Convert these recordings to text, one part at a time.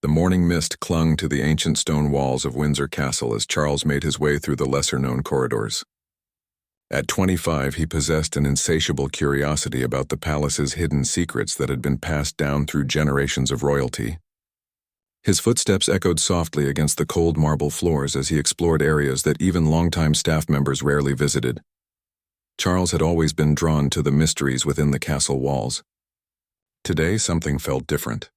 The morning mist clung to the ancient stone walls of Windsor Castle as Charles made his way through the lesser-known corridors. At 25, he possessed an insatiable curiosity about the palace's hidden secrets that had been passed down through generations of royalty. His footsteps echoed softly against the cold marble floors as he explored areas that even longtime staff members rarely visited. Charles had always been drawn to the mysteries within the castle walls. Today, something felt different.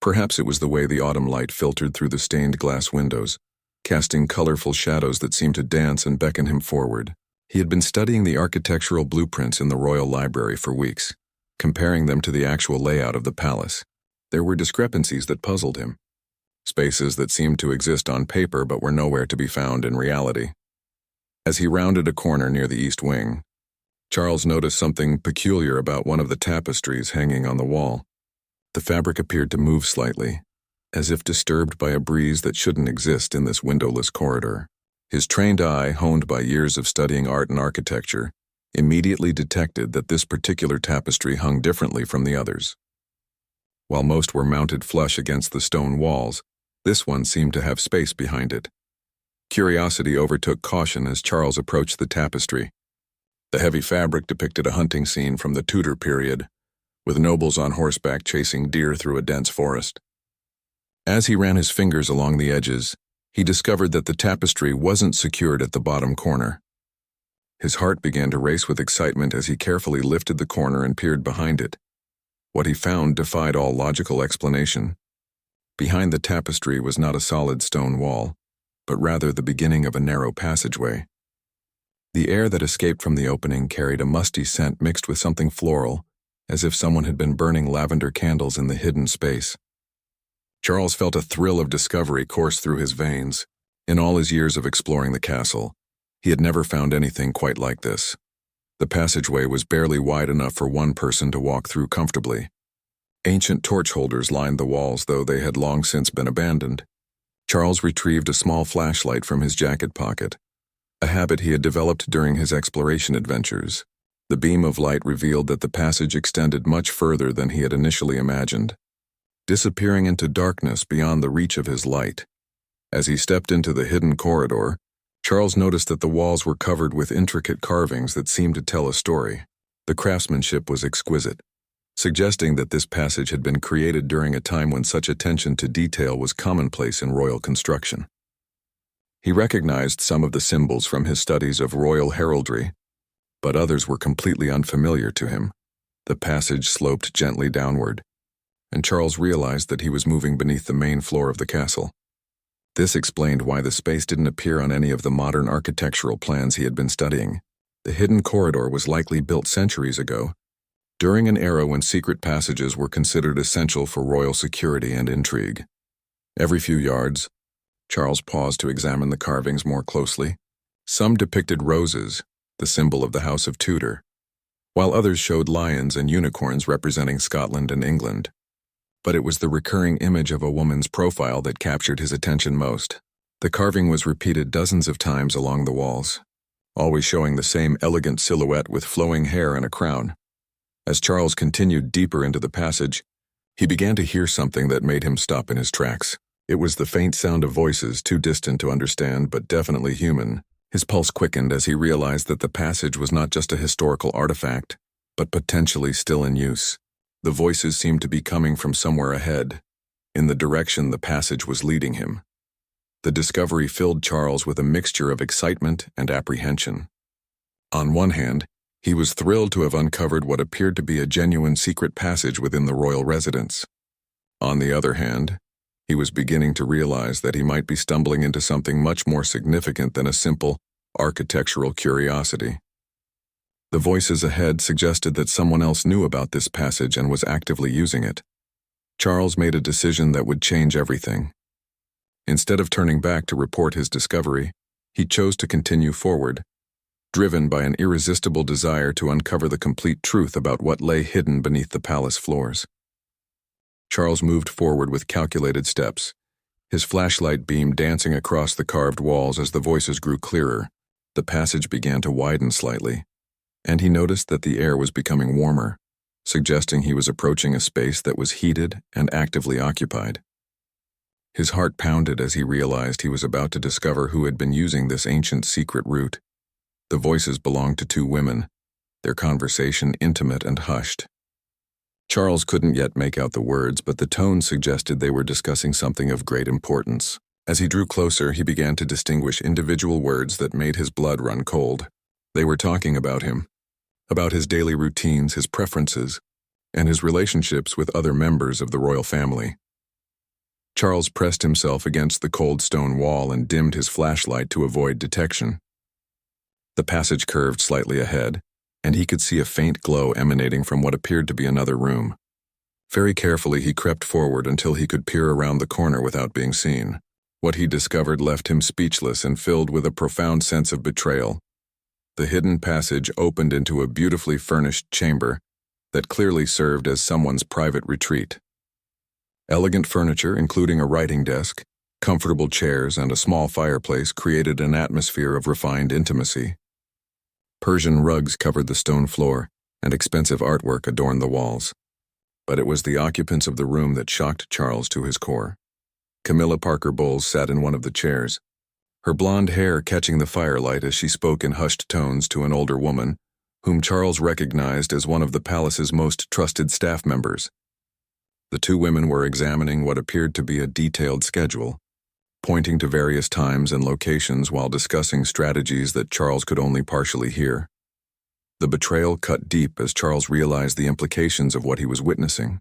Perhaps it was the way the autumn light filtered through the stained glass windows, casting colorful shadows that seemed to dance and beckon him forward. He had been studying the architectural blueprints in the royal library for weeks, comparing them to the actual layout of the palace. There were discrepancies that puzzled him. Spaces that seemed to exist on paper but were nowhere to be found in reality. As he rounded a corner near the east wing, Charles noticed something peculiar about one of the tapestries hanging on the wall. The fabric appeared to move slightly, as if disturbed by a breeze that shouldn't exist in this windowless corridor. His trained eye, honed by years of studying art and architecture, immediately detected that this particular tapestry hung differently from the others. While most were mounted flush against the stone walls, this one seemed to have space behind it. Curiosity overtook caution as Charles approached the tapestry. The heavy fabric depicted a hunting scene from the Tudor period, with nobles on horseback chasing deer through a dense forest. As he ran his fingers along the edges, he discovered that the tapestry wasn't secured at the bottom corner. His heart began to race with excitement as he carefully lifted the corner and peered behind it. What he found defied all logical explanation. Behind the tapestry was not a solid stone wall, but rather the beginning of a narrow passageway. The air that escaped from the opening carried a musty scent mixed with something floral, as if someone had been burning lavender candles in the hidden space. Charles felt a thrill of discovery course through his veins. In all his years of exploring the castle, he had never found anything quite like this. The passageway was barely wide enough for one person to walk through comfortably. Ancient torch holders lined the walls, though they had long since been abandoned. Charles retrieved a small flashlight from his jacket pocket, a habit he had developed during his exploration adventures. The beam of light revealed that the passage extended much further than he had initially imagined, disappearing into darkness beyond the reach of his light. As he stepped into the hidden corridor, Charles noticed that the walls were covered with intricate carvings that seemed to tell a story. The craftsmanship was exquisite, suggesting that this passage had been created during a time when such attention to detail was commonplace in royal construction. He recognized some of the symbols from his studies of royal heraldry, but others were completely unfamiliar to him. The passage sloped gently downward, and Charles realized that he was moving beneath the main floor of the castle. This explained why the space didn't appear on any of the modern architectural plans he had been studying. The hidden corridor was likely built centuries ago, during an era when secret passages were considered essential for royal security and intrigue. Every few yards, Charles paused to examine the carvings more closely. Some depicted roses, the symbol of the House of Tudor, while others showed lions and unicorns representing Scotland and England. But it was the recurring image of a woman's profile that captured his attention most. The carving was repeated dozens of times along the walls, always showing the same elegant silhouette with flowing hair and a crown. As Charles continued deeper into the passage, he began to hear something that made him stop in his tracks. It was the faint sound of voices, too distant to understand but definitely human. His pulse quickened as he realized that the passage was not just a historical artifact, but potentially still in use. The voices seemed to be coming from somewhere ahead, in the direction the passage was leading him. The discovery filled Charles with a mixture of excitement and apprehension. On one hand, he was thrilled to have uncovered what appeared to be a genuine secret passage within the royal residence. On the other hand, he was beginning to realize that he might be stumbling into something much more significant than a simple architectural curiosity. The voices ahead suggested that someone else knew about this passage and was actively using it. Charles made a decision that would change everything. Instead of turning back to report his discovery, he chose to continue forward, driven by an irresistible desire to uncover the complete truth about what lay hidden beneath the palace floors. Charles moved forward with calculated steps, his flashlight beam dancing across the carved walls as the voices grew clearer. The passage began to widen slightly, and he noticed that the air was becoming warmer, suggesting he was approaching a space that was heated and actively occupied. His heart pounded as he realized he was about to discover who had been using this ancient secret route. The voices belonged to two women, their conversation intimate and hushed. Charles couldn't yet make out the words, but the tone suggested they were discussing something of great importance. As he drew closer, he began to distinguish individual words that made his blood run cold. They were talking about him, about his daily routines, his preferences, and his relationships with other members of the royal family. Charles pressed himself against the cold stone wall and dimmed his flashlight to avoid detection. The passage curved slightly ahead, and he could see a faint glow emanating from what appeared to be another room. Very carefully, he crept forward until he could peer around the corner without being seen. What he discovered left him speechless and filled with a profound sense of betrayal. The hidden passage opened into a beautifully furnished chamber that clearly served as someone's private retreat. Elegant furniture, including a writing desk, comfortable chairs, and a small fireplace, created an atmosphere of refined intimacy. Persian rugs covered the stone floor, and expensive artwork adorned the walls. But it was the occupants of the room that shocked Charles to his core. Camilla Parker Bowles sat in one of the chairs, her blonde hair catching the firelight as she spoke in hushed tones to an older woman, whom Charles recognized as one of the palace's most trusted staff members. The two women were examining what appeared to be a detailed schedule, pointing to various times and locations while discussing strategies that Charles could only partially hear. The betrayal cut deep as Charles realized the implications of what he was witnessing.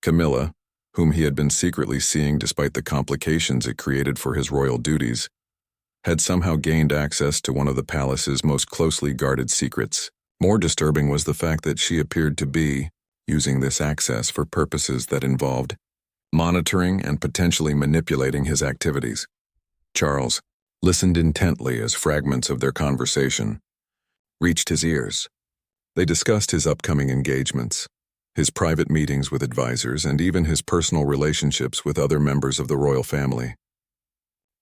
Camilla, whom he had been secretly seeing despite the complications it created for his royal duties, had somehow gained access to one of the palace's most closely guarded secrets. More disturbing was the fact that she appeared to be using this access for purposes that involved monitoring and potentially manipulating his activities. Charles listened intently as fragments of their conversation reached his ears. They discussed his upcoming engagements, his private meetings with advisors, and even his personal relationships with other members of the royal family.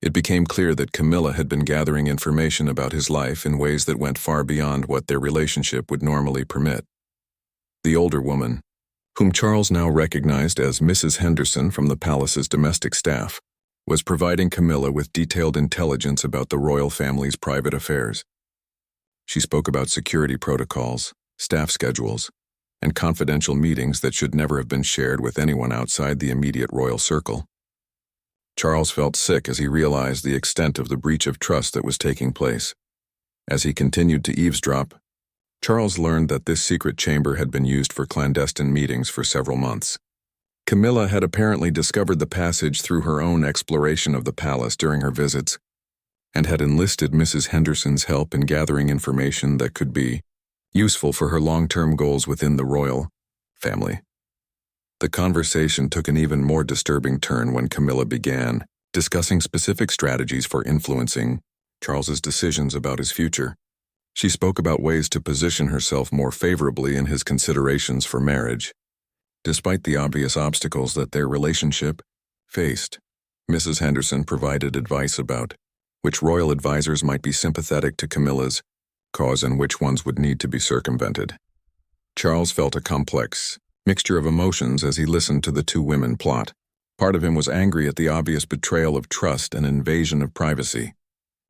It became clear that Camilla had been gathering information about his life in ways that went far beyond what their relationship would normally permit. The older woman, whom Charles now recognized as Mrs. Henderson from the palace's domestic staff, was providing Camilla with detailed intelligence about the royal family's private affairs. She spoke about security protocols, staff schedules, and confidential meetings that should never have been shared with anyone outside the immediate royal circle. Charles felt sick as he realized the extent of the breach of trust that was taking place. As he continued to eavesdrop, Charles learned that this secret chamber had been used for clandestine meetings for several months. Camilla had apparently discovered the passage through her own exploration of the palace during her visits, and had enlisted Mrs. Henderson's help in gathering information that could be useful for her long-term goals within the royal family. The conversation took an even more disturbing turn when Camilla began discussing specific strategies for influencing Charles's decisions about his future. She spoke about ways to position herself more favorably in his considerations for marriage. Despite the obvious obstacles that their relationship faced, Mrs. Henderson provided advice about which royal advisors might be sympathetic to Camilla's cause and which ones would need to be circumvented. Charles felt a complex mixture of emotions as he listened to the two women plot. Part of him was angry at the obvious betrayal of trust and invasion of privacy.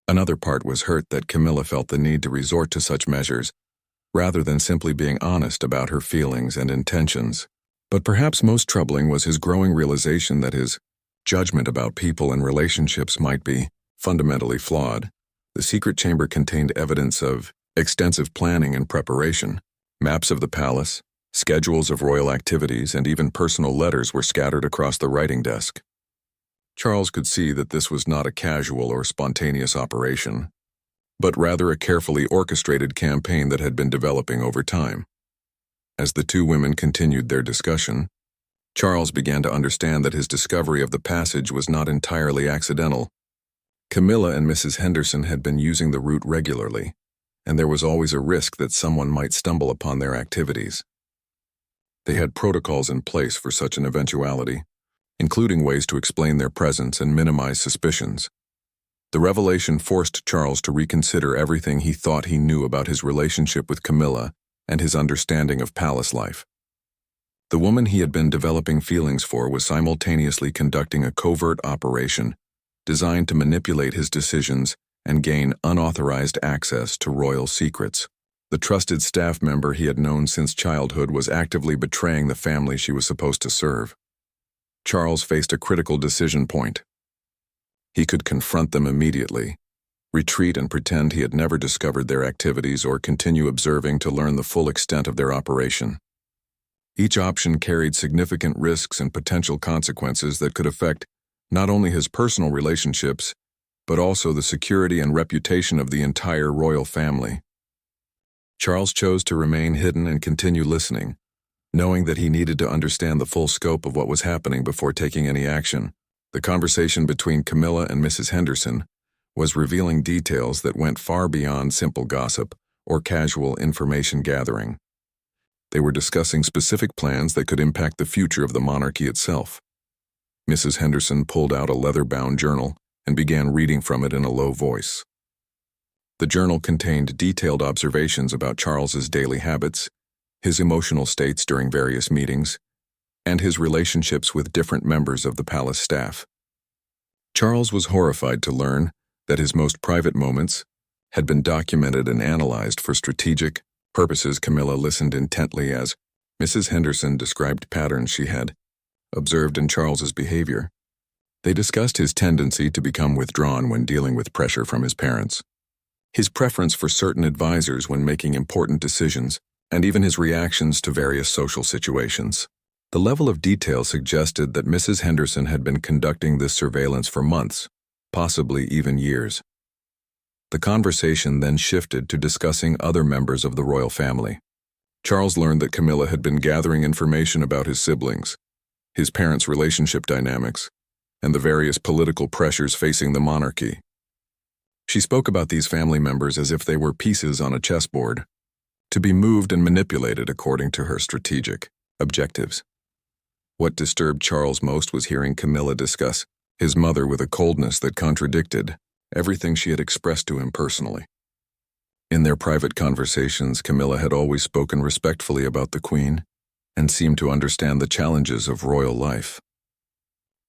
Another part was hurt that Camilla felt the need to resort to such measures, rather than simply being honest about her feelings and intentions. But perhaps most troubling was his growing realization that his judgment about people and relationships might be fundamentally flawed. The secret chamber contained evidence of extensive planning and preparation. Maps of the palace, schedules of royal activities, and even personal letters were scattered across the writing desk. Charles could see that this was not a casual or spontaneous operation, but rather a carefully orchestrated campaign that had been developing over time. As the two women continued their discussion, Charles began to understand that his discovery of the passage was not entirely accidental. Camilla and Mrs. Henderson had been using the route regularly, and there was always a risk that someone might stumble upon their activities. They had protocols in place for such an eventuality, including ways to explain their presence and minimize suspicions. The revelation forced Charles to reconsider everything he thought he knew about his relationship with Camilla and his understanding of palace life. The woman he had been developing feelings for was simultaneously conducting a covert operation designed to manipulate his decisions and gain unauthorized access to royal secrets. The trusted staff member he had known since childhood was actively betraying the family she was supposed to serve. Charles faced a critical decision point. He could confront them immediately, retreat and pretend he had never discovered their activities, or continue observing to learn the full extent of their operation. Each option carried significant risks and potential consequences that could affect not only his personal relationships, but also the security and reputation of the entire royal family. Charles chose to remain hidden and continue listening, knowing that he needed to understand the full scope of what was happening before taking any action. The conversation between Camilla and Mrs. Henderson was revealing details that went far beyond simple gossip or casual information gathering. They were discussing specific plans that could impact the future of the monarchy itself. Mrs. Henderson pulled out a leather-bound journal and began reading from it in a low voice. The journal contained detailed observations about Charles's daily habits, his emotional states during various meetings, and his relationships with different members of the palace staff. Charles was horrified to learn that his most private moments had been documented and analyzed for strategic purposes. Camilla listened intently as Mrs. Henderson described patterns she had observed in Charles's behavior. They discussed his tendency to become withdrawn when dealing with pressure from his parents, his preference for certain advisors when making important decisions, and even his reactions to various social situations. The level of detail suggested that Mrs. Henderson had been conducting this surveillance for months, possibly even years. The conversation then shifted to discussing other members of the royal family. Charles learned that Camilla had been gathering information about his siblings, his parents' relationship dynamics, and the various political pressures facing the monarchy. She spoke about these family members as if they were pieces on a chessboard, to be moved and manipulated according to her strategic objectives. What disturbed Charles most was hearing Camilla discuss his mother with a coldness that contradicted everything she had expressed to him personally. In their private conversations, Camilla had always spoken respectfully about the Queen and seemed to understand the challenges of royal life.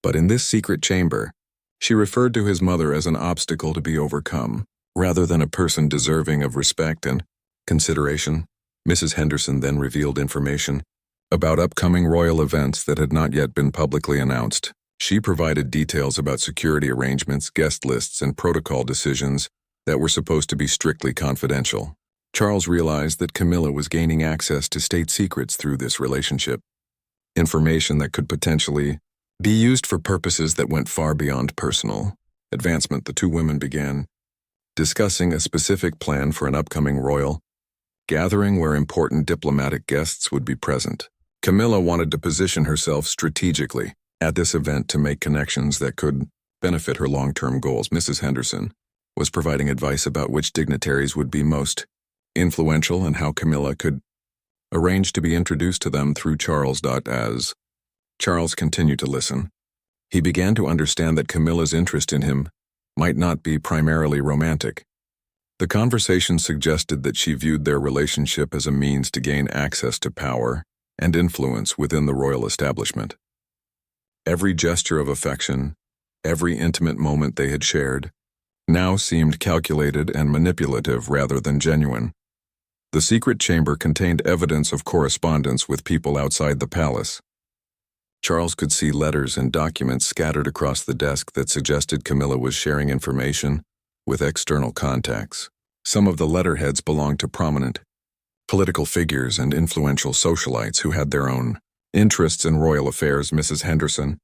But in this secret chamber, she referred to his mother as an obstacle to be overcome, rather than a person deserving of respect and consideration. Mrs. Henderson then revealed information about upcoming royal events that had not yet been publicly announced. She provided details about security arrangements, guest lists, and protocol decisions that were supposed to be strictly confidential. Charles realized that Camilla was gaining access to state secrets through this relationship, information that could potentially be used for purposes that went far beyond personal advancement. The two women began discussing a specific plan for an upcoming royal gathering where important diplomatic guests would be present. Camilla wanted to position herself strategically at this event to make connections that could benefit her long-term goals. Mrs. Henderson was providing advice about which dignitaries would be most influential and how Camilla could arrange to be introduced to them through Charles. As Charles continued to listen, he began to understand that Camilla's interest in him might not be primarily romantic. The conversation suggested that she viewed their relationship as a means to gain access to power and influence within the royal establishment. Every gesture of affection, every intimate moment they had shared, now seemed calculated and manipulative rather than genuine. The secret chamber contained evidence of correspondence with people outside the palace. Charles could see letters and documents scattered across the desk that suggested Camilla was sharing information with external contacts. Some of the letterheads belonged to prominent political figures and influential socialites who had their own interests in royal affairs. Mrs. Henderson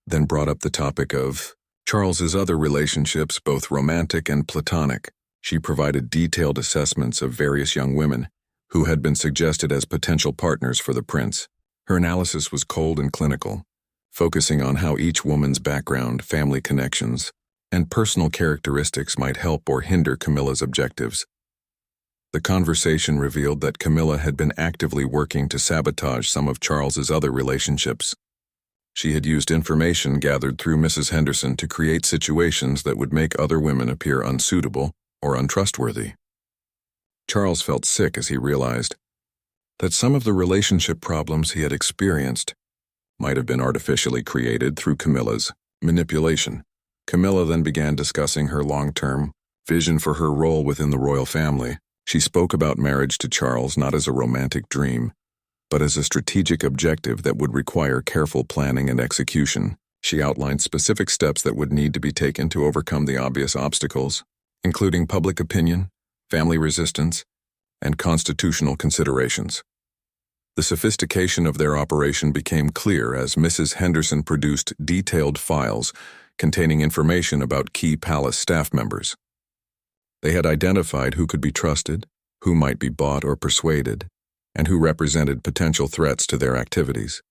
then brought up the topic of Charles's other relationships, both romantic and platonic. She provided detailed assessments of various young women who had been suggested as potential partners for the prince. Her analysis was cold and clinical, focusing on how each woman's background, family connections, and personal characteristics might help or hinder Camilla's objectives. The conversation revealed that Camilla had been actively working to sabotage some of Charles's other relationships. She had used information gathered through Mrs. Henderson to create situations that would make other women appear unsuitable or untrustworthy. Charles felt sick as he realized that some of the relationship problems he had experienced might have been artificially created through Camilla's manipulation. Camilla then began discussing her long-term vision for her role within the royal family. She spoke about marriage to Charles not as a romantic dream, but as a strategic objective that would require careful planning and execution. She outlined specific steps that would need to be taken to overcome the obvious obstacles, including public opinion, family resistance, and constitutional considerations. The sophistication of their operation became clear as Mrs. Henderson produced detailed files containing information about key palace staff members. They had identified who could be trusted, who might be bought or persuaded, and who represented potential threats to their activities.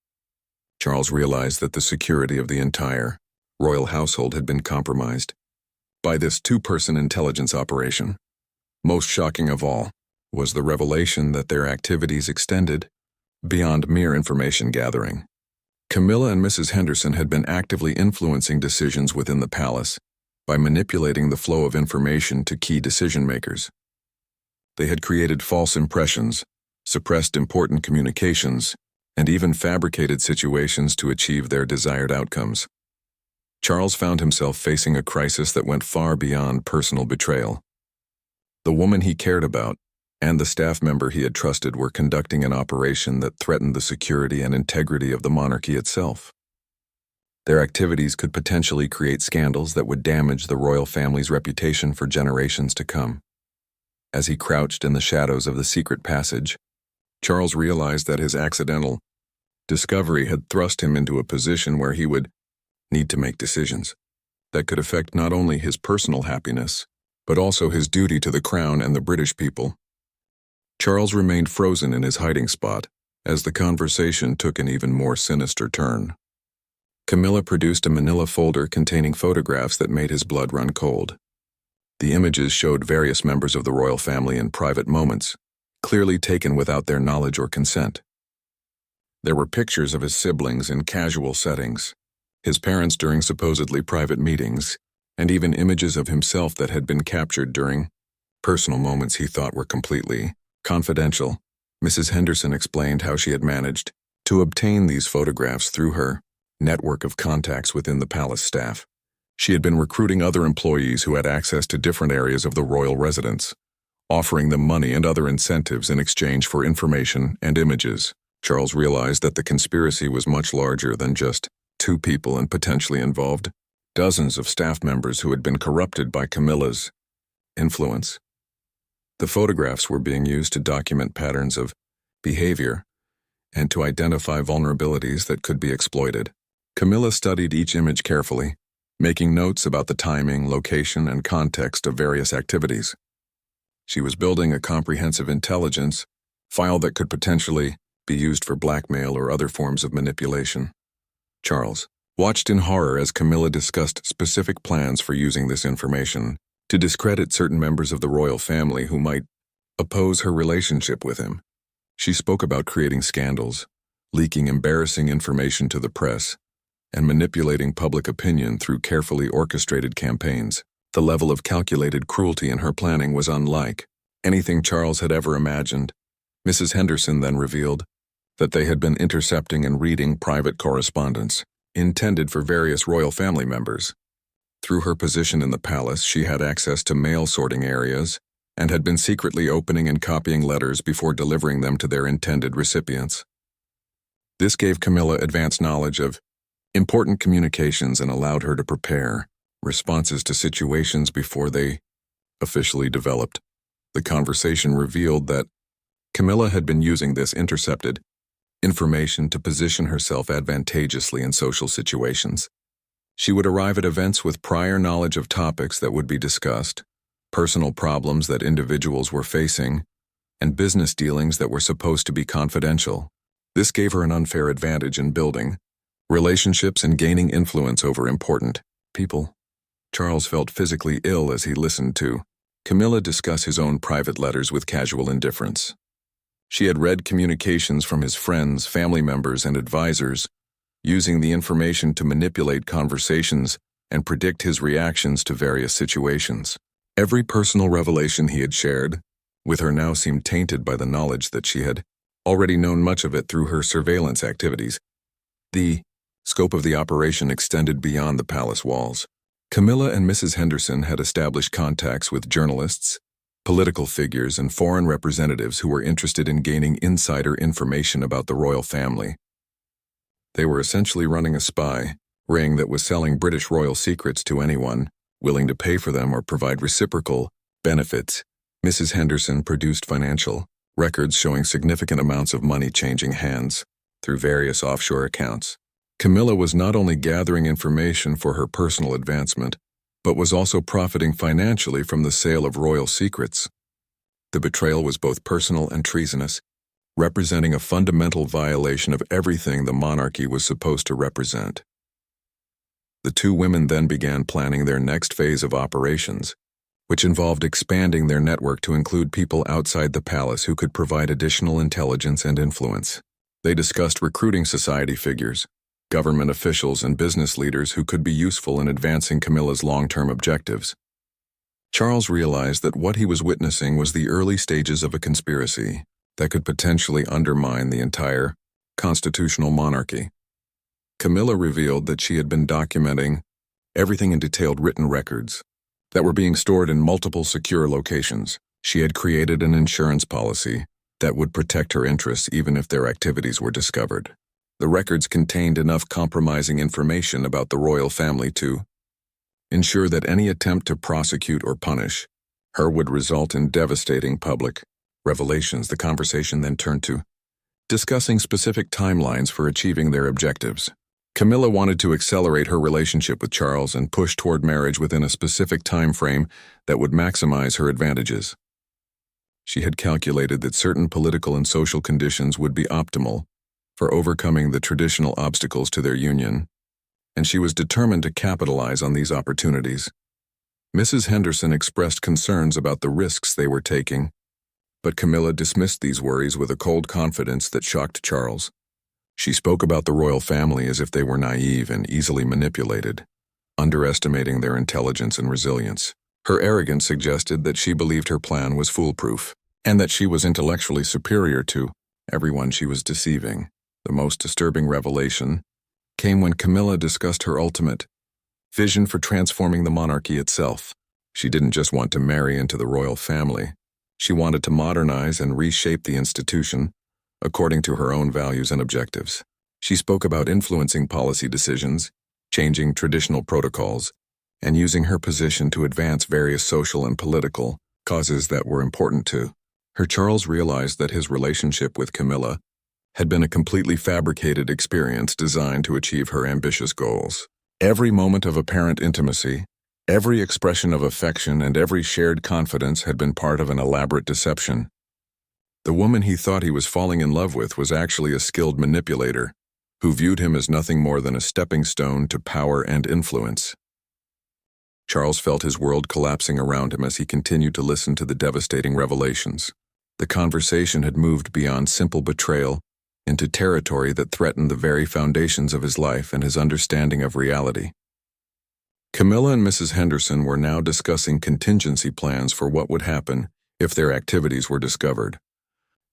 Charles realized that the security of the entire royal household had been compromised by this two-person intelligence operation. Most shocking of all was the revelation that their activities extended beyond mere information gathering. Camilla and Mrs. Henderson had been actively influencing decisions within the palace by manipulating the flow of information to key decision-makers. They had created false impressions, suppressed important communications, and even fabricated situations to achieve their desired outcomes. Charles found himself facing a crisis that went far beyond personal betrayal. The woman he cared about and the staff member he had trusted were conducting an operation that threatened the security and integrity of the monarchy itself. Their activities could potentially create scandals that would damage the royal family's reputation for generations to come. As he crouched in the shadows of the secret passage, Charles realized that his accidental discovery had thrust him into a position where he would need to make decisions that could affect not only his personal happiness, but also his duty to the crown and the British people. Charles remained frozen in his hiding spot as the conversation took an even more sinister turn. Camilla produced a manila folder containing photographs that made his blood run cold. The images showed various members of the royal family in private moments, clearly taken without their knowledge or consent. There were pictures of his siblings in casual settings, his parents during supposedly private meetings, and even images of himself that had been captured during personal moments he thought were completely confidential. Mrs. Henderson explained how she had managed to obtain these photographs through her network of contacts within the palace staff. She had been recruiting other employees who had access to different areas of the royal residence, offering them money and other incentives in exchange for information and images. Charles realized that the conspiracy was much larger than just two people and potentially involved dozens of staff members who had been corrupted by Camilla's influence. The photographs were being used to document patterns of behavior and to identify vulnerabilities that could be exploited. Camilla studied each image carefully, making notes about the timing, location, and context of various activities. She was building a comprehensive intelligence file that could potentially be used for blackmail or other forms of manipulation. Charles watched in horror as Camilla discussed specific plans for using this information to discredit certain members of the royal family who might oppose her relationship with him. She spoke about creating scandals, leaking embarrassing information to the press, and manipulating public opinion through carefully orchestrated campaigns. The level of calculated cruelty in her planning was unlike anything Charles had ever imagined. Mrs. Henderson then revealed that they had been intercepting and reading private correspondence intended for various royal family members. Through her position in the palace, she had access to mail sorting areas and had been secretly opening and copying letters before delivering them to their intended recipients. This gave Camilla advanced knowledge of important communications and allowed her to prepare responses to situations before they officially developed. The conversation revealed that Camilla had been using this intercepted information to position herself advantageously in social situations. She would arrive at events with prior knowledge of topics that would be discussed, personal problems that individuals were facing, and business dealings that were supposed to be confidential. This gave her an unfair advantage in building relationships and gaining influence over important people. Charles felt physically ill as he listened to Camilla discuss his own private letters with casual indifference. She had read communications from his friends, family members, and advisors, using the information to manipulate conversations and predict his reactions to various situations. Every personal revelation he had shared with her now seemed tainted by the knowledge that she had already known much of it through her surveillance activities. The scope of the operation extended beyond the palace walls. Camilla and Mrs. Henderson had established contacts with journalists, political figures, and foreign representatives who were interested in gaining insider information about the royal family. They were essentially running a spy ring that was selling British royal secrets to anyone willing to pay for them or provide reciprocal benefits. Mrs. Henderson produced financial records showing significant amounts of money changing hands through various offshore accounts. Camilla was not only gathering information for her personal advancement, but was also profiting financially from the sale of royal secrets. The betrayal was both personal and treasonous, representing a fundamental violation of everything the monarchy was supposed to represent. The two women then began planning their next phase of operations, which involved expanding their network to include people outside the palace who could provide additional intelligence and influence. They discussed recruiting society figures, government officials, and business leaders who could be useful in advancing Camilla's long-term objectives. Charles realized that what he was witnessing was the early stages of a conspiracy that could potentially undermine the entire constitutional monarchy. Camilla revealed that she had been documenting everything in detailed written records that were being stored in multiple secure locations. She had created an insurance policy that would protect her interests even if their activities were discovered. The records contained enough compromising information about the royal family to ensure that any attempt to prosecute or punish her would result in devastating public revelations. The conversation then turned to discussing specific timelines for achieving their objectives. Camilla wanted to accelerate her relationship with Charles and push toward marriage within a specific time frame that would maximize her advantages. She had calculated that certain political and social conditions would be optimal for overcoming the traditional obstacles to their union, and she was determined to capitalize on these opportunities. Mrs. Henderson expressed concerns about the risks they were taking, but Camilla dismissed these worries with a cold confidence that shocked Charles. She spoke about the royal family as if they were naive and easily manipulated, underestimating their intelligence and resilience. Her arrogance suggested that she believed her plan was foolproof, and that she was intellectually superior to everyone she was deceiving. The most disturbing revelation came when Camilla discussed her ultimate vision for transforming the monarchy itself. She didn't just want to marry into the royal family. She wanted to modernize and reshape the institution according to her own values and objectives. She spoke about influencing policy decisions, changing traditional protocols, and using her position to advance various social and political causes that were important to her. Charles realized that his relationship with Camilla had been a completely fabricated experience designed to achieve her ambitious goals. Every moment of apparent intimacy, every expression of affection, and every shared confidence had been part of an elaborate deception. The woman he thought he was falling in love with was actually a skilled manipulator who viewed him as nothing more than a stepping stone to power and influence. Charles felt his world collapsing around him as he continued to listen to the devastating revelations. The conversation had moved beyond simple betrayal into territory that threatened the very foundations of his life and his understanding of reality. Camilla and Mrs. Henderson were now discussing contingency plans for what would happen if their activities were discovered,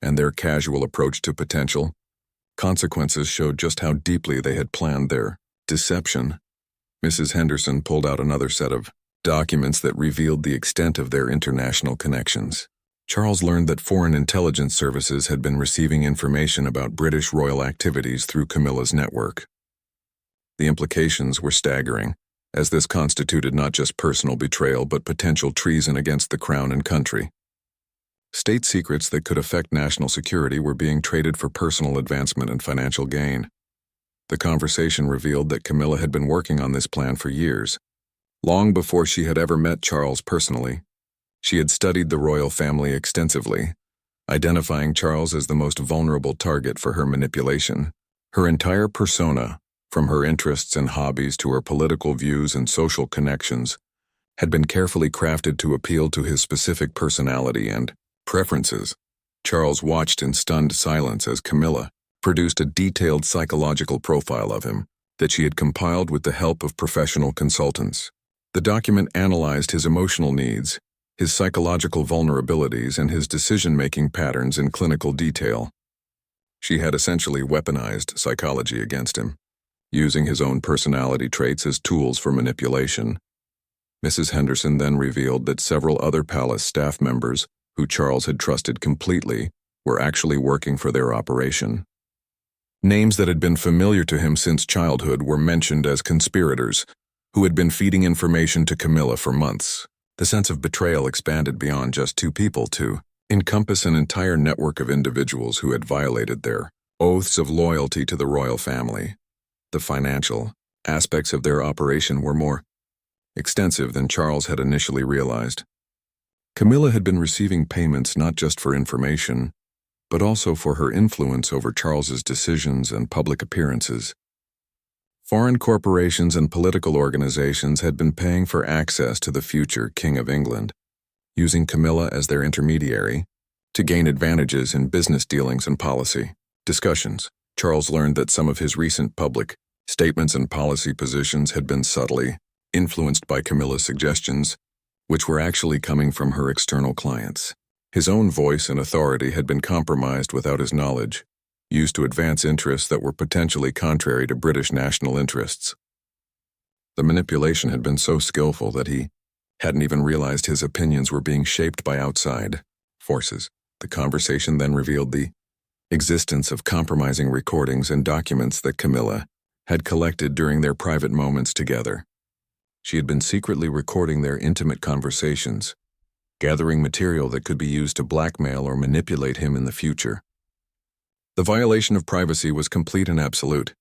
and their casual approach to potential consequences showed just how deeply they had planned their deception. Mrs. Henderson pulled out another set of documents that revealed the extent of their international connections. Charles learned that foreign intelligence services had been receiving information about British royal activities through Camilla's network. The implications were staggering, as this constituted not just personal betrayal but potential treason against the crown and country. State secrets that could affect national security were being traded for personal advancement and financial gain. The conversation revealed that Camilla had been working on this plan for years. Long before she had ever met Charles personally, she had studied the royal family extensively, identifying Charles as the most vulnerable target for her manipulation. Her entire persona, from her interests and hobbies to her political views and social connections, had been carefully crafted to appeal to his specific personality and preferences. Charles watched in stunned silence as Camilla produced a detailed psychological profile of him that she had compiled with the help of professional consultants. The document analyzed his emotional needs, his psychological vulnerabilities, and his decision-making patterns in clinical detail. She had essentially weaponized psychology against him, using his own personality traits as tools for manipulation. Mrs. Henderson then revealed that several other palace staff members, who Charles had trusted completely, were actually working for their operation. Names that had been familiar to him since childhood were mentioned as conspirators, who had been feeding information to Camilla for months. The sense of betrayal expanded beyond just two people to encompass an entire network of individuals who had violated their oaths of loyalty to the royal family. The financial aspects of their operation were more extensive than Charles had initially realized. Camilla had been receiving payments not just for information, but also for her influence over Charles's decisions and public appearances. Foreign corporations and political organizations had been paying for access to the future King of England, using Camilla as their intermediary to gain advantages in business dealings and policy discussions. Charles learned that some of his recent public statements and policy positions had been subtly influenced by Camilla's suggestions, which were actually coming from her external clients. His own voice and authority had been compromised without his knowledge, used to advance interests that were potentially contrary to British national interests. The manipulation had been so skillful that he hadn't even realized his opinions were being shaped by outside forces. The conversation then revealed the existence of compromising recordings and documents that Camilla had collected during their private moments together. She had been secretly recording their intimate conversations, gathering material that could be used to blackmail or manipulate him in the future. The violation of privacy was complete and absolute,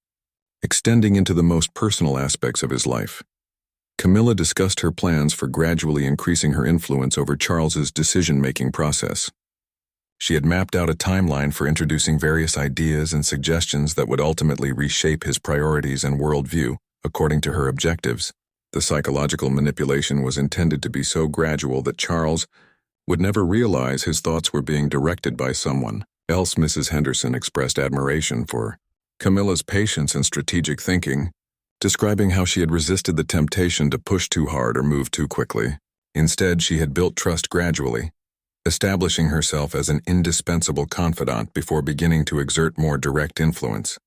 extending into the most personal aspects of his life. Camilla discussed her plans for gradually increasing her influence over Charles's decision-making process. She had mapped out a timeline for introducing various ideas and suggestions that would ultimately reshape his priorities and worldview according to her objectives. The psychological manipulation was intended to be so gradual that Charles would never realize his thoughts were being directed by someone else. Mrs. Henderson expressed admiration for Camilla's patience and strategic thinking, describing how she had resisted the temptation to push too hard or move too quickly. Instead, she had built trust gradually, establishing herself as an indispensable confidant before beginning to exert more direct influence.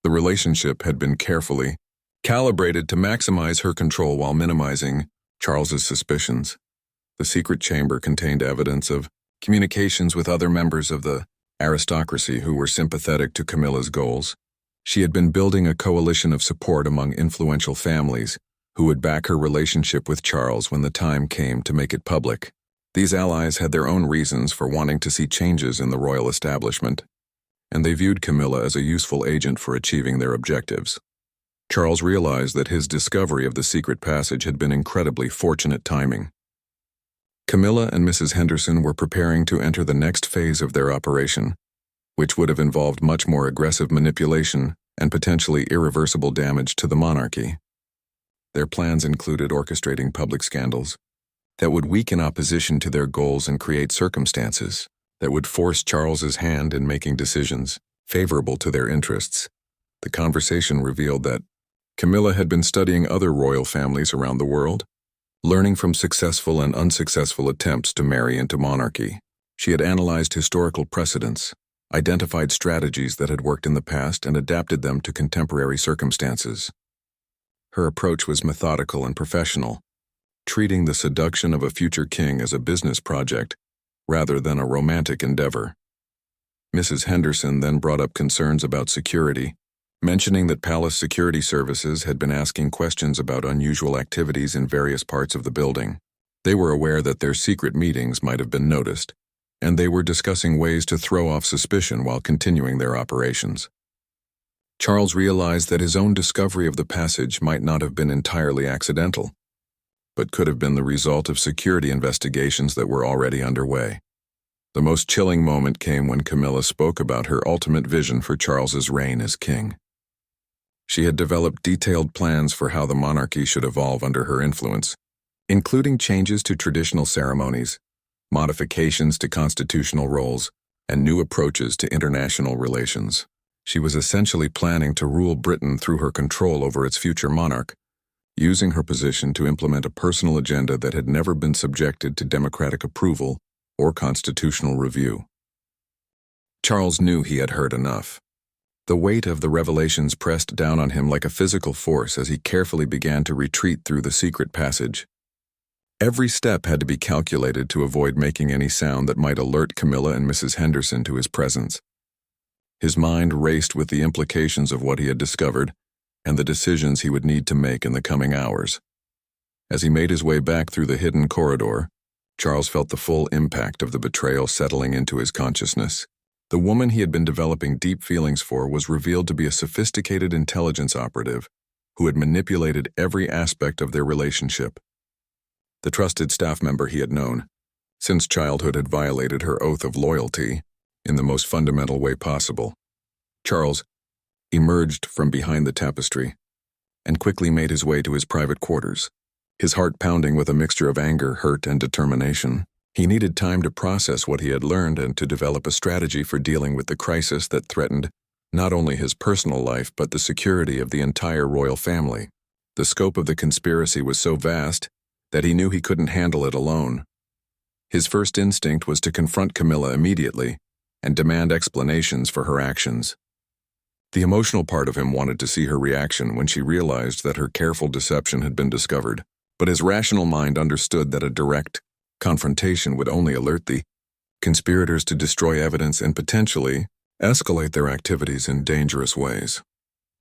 The relationship had been carefully calibrated to maximize her control while minimizing Charles's suspicions. The secret chamber contained evidence of communications with other members of the aristocracy who were sympathetic to Camilla's goals. She had been building a coalition of support among influential families who would back her relationship with Charles when the time came to make it public. These allies had their own reasons for wanting to see changes in the royal establishment, and they viewed Camilla as a useful agent for achieving their objectives. Charles realized that his discovery of the secret passage had been incredibly fortunate timing. Camilla and Mrs. Henderson were preparing to enter the next phase of their operation, which would have involved much more aggressive manipulation and potentially irreversible damage to the monarchy. Their plans included orchestrating public scandals that would weaken opposition to their goals and create circumstances that would force Charles's hand in making decisions favorable to their interests. The conversation revealed that Camilla had been studying other royal families around the world, learning from successful and unsuccessful attempts to marry into monarchy. She had analyzed historical precedents, identified strategies that had worked in the past, and adapted them to contemporary circumstances. Her approach was methodical and professional, treating the seduction of a future king as a business project rather than a romantic endeavor. Mrs. Henderson then brought up concerns about security, mentioning that palace security services had been asking questions about unusual activities in various parts of the building. They were aware that their secret meetings might have been noticed, and they were discussing ways to throw off suspicion while continuing their operations. Charles realized that his own discovery of the passage might not have been entirely accidental, but could have been the result of security investigations that were already underway. The most chilling moment came when Camilla spoke about her ultimate vision for Charles's reign as king. She had developed detailed plans for how the monarchy should evolve under her influence, including changes to traditional ceremonies, modifications to constitutional roles, and new approaches to international relations. She was essentially planning to rule Britain through her control over its future monarch, using her position to implement a personal agenda that had never been subjected to democratic approval or constitutional review. Charles knew he had heard enough. The weight of the revelations pressed down on him like a physical force as he carefully began to retreat through the secret passage. Every step had to be calculated to avoid making any sound that might alert Camilla and Mrs. Henderson to his presence. His mind raced with the implications of what he had discovered and the decisions he would need to make in the coming hours. As he made his way back through the hidden corridor, Charles felt the full impact of the betrayal settling into his consciousness. The woman he had been developing deep feelings for was revealed to be a sophisticated intelligence operative who had manipulated every aspect of their relationship. The trusted staff member he had known, since childhood, had violated her oath of loyalty in the most fundamental way possible. Charles emerged from behind the tapestry and quickly made his way to his private quarters, his heart pounding with a mixture of anger, hurt, and determination. He needed time to process what he had learned and to develop a strategy for dealing with the crisis that threatened not only his personal life but the security of the entire royal family. The scope of the conspiracy was so vast that he knew he couldn't handle it alone. His first instinct was to confront Camilla immediately and demand explanations for her actions. The emotional part of him wanted to see her reaction when she realized that her careful deception had been discovered, but his rational mind understood that a direct confrontation would only alert the conspirators to destroy evidence and potentially escalate their activities in dangerous ways.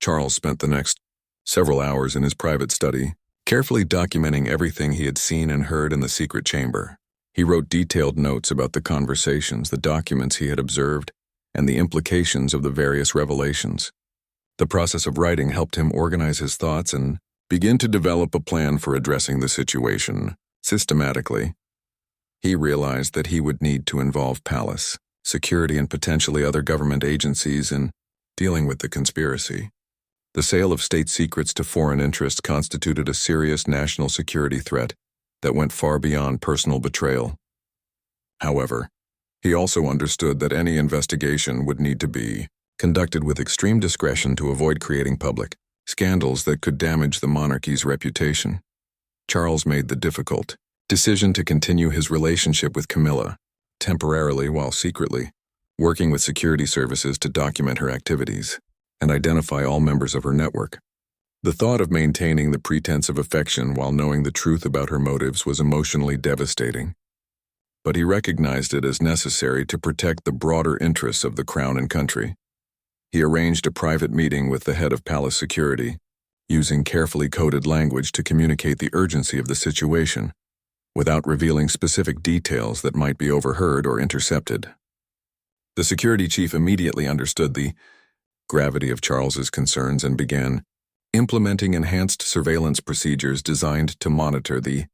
Charles spent the next several hours in his private study, carefully documenting everything he had seen and heard in the secret chamber. He wrote detailed notes about the conversations, the documents he had observed, and the implications of the various revelations. The process of writing helped him organize his thoughts and begin to develop a plan for addressing the situation systematically. He realized that he would need to involve palace, security, and potentially other government agencies in dealing with the conspiracy. The sale of state secrets to foreign interests constituted a serious national security threat that went far beyond personal betrayal. However, he also understood that any investigation would need to be conducted with extreme discretion to avoid creating public scandals that could damage the monarchy's reputation. Charles made the difficult decision to continue his relationship with Camilla, temporarily while secretly working with security services to document her activities and identify all members of her network. The thought of maintaining the pretense of affection while knowing the truth about her motives was emotionally devastating, but he recognized it as necessary to protect the broader interests of the crown and country. He arranged a private meeting with the head of palace security, using carefully coded language to communicate the urgency of the situation, without revealing specific details that might be overheard or intercepted. The security chief immediately understood the gravity of Charles's concerns and began implementing enhanced surveillance procedures designed to monitor the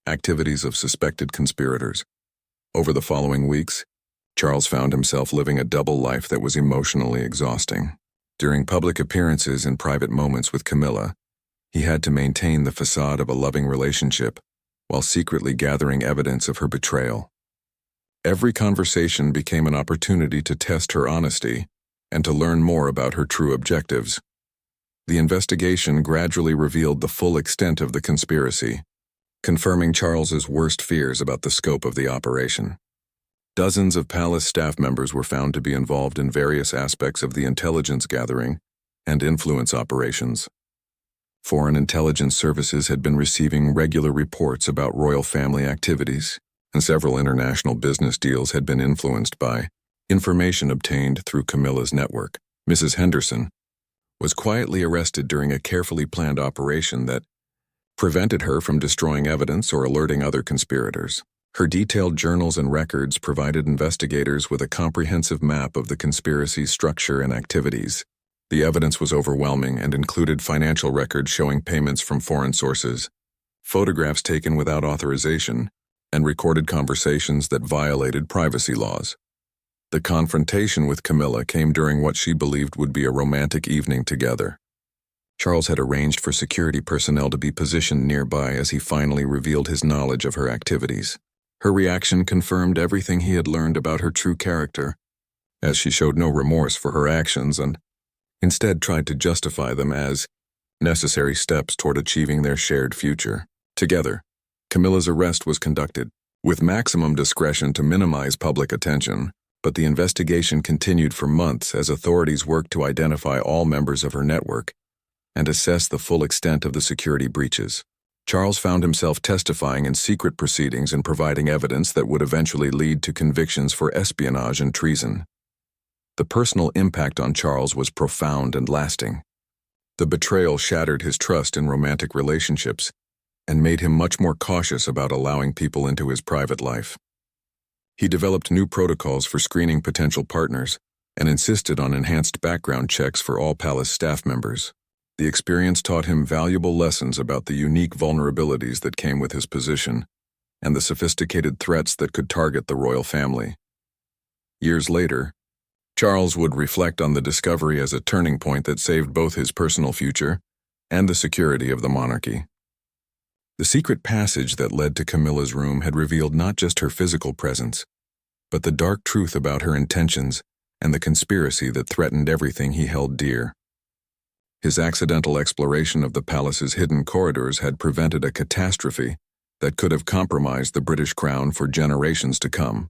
activities of suspected conspirators. Over the following weeks, Charles found himself living a double life that was emotionally exhausting. During public appearances and private moments with Camilla, he had to maintain the facade of a loving relationship while secretly gathering evidence of her betrayal. Every conversation became an opportunity to test her honesty and to learn more about her true objectives. The investigation gradually revealed the full extent of the conspiracy, confirming Charles's worst fears about the scope of the operation. Dozens of palace staff members were found to be involved in various aspects of the intelligence gathering and influence operations. Foreign intelligence services had been receiving regular reports about royal family activities, and several international business deals had been influenced by information obtained through Camilla's network. Mrs. Henderson was quietly arrested during a carefully planned operation that prevented her from destroying evidence or alerting other conspirators. Her detailed journals and records provided investigators with a comprehensive map of the conspiracy's structure and activities. The evidence was overwhelming and included financial records showing payments from foreign sources, photographs taken without authorization, and recorded conversations that violated privacy laws. The confrontation with Camilla came during what she believed would be a romantic evening together. Charles had arranged for security personnel to be positioned nearby as he finally revealed his knowledge of her activities. Her reaction confirmed everything he had learned about her true character, as she showed no remorse for her actions and instead tried to justify them as necessary steps toward achieving their shared future. Together, Camilla's arrest was conducted with maximum discretion to minimize public attention. But the investigation continued for months as authorities worked to identify all members of her network and assess the full extent of the security breaches. Charles found himself testifying in secret proceedings and providing evidence that would eventually lead to convictions for espionage and treason. The personal impact on Charles was profound and lasting. The betrayal shattered his trust in romantic relationships and made him much more cautious about allowing people into his private life. He developed new protocols for screening potential partners and insisted on enhanced background checks for all palace staff members. The experience taught him valuable lessons about the unique vulnerabilities that came with his position and the sophisticated threats that could target the royal family. Years later, Charles would reflect on the discovery as a turning point that saved both his personal future and the security of the monarchy. The secret passage that led to Camilla's room had revealed not just her physical presence, but the dark truth about her intentions and the conspiracy that threatened everything he held dear. His accidental exploration of the palace's hidden corridors had prevented a catastrophe that could have compromised the British crown for generations to come.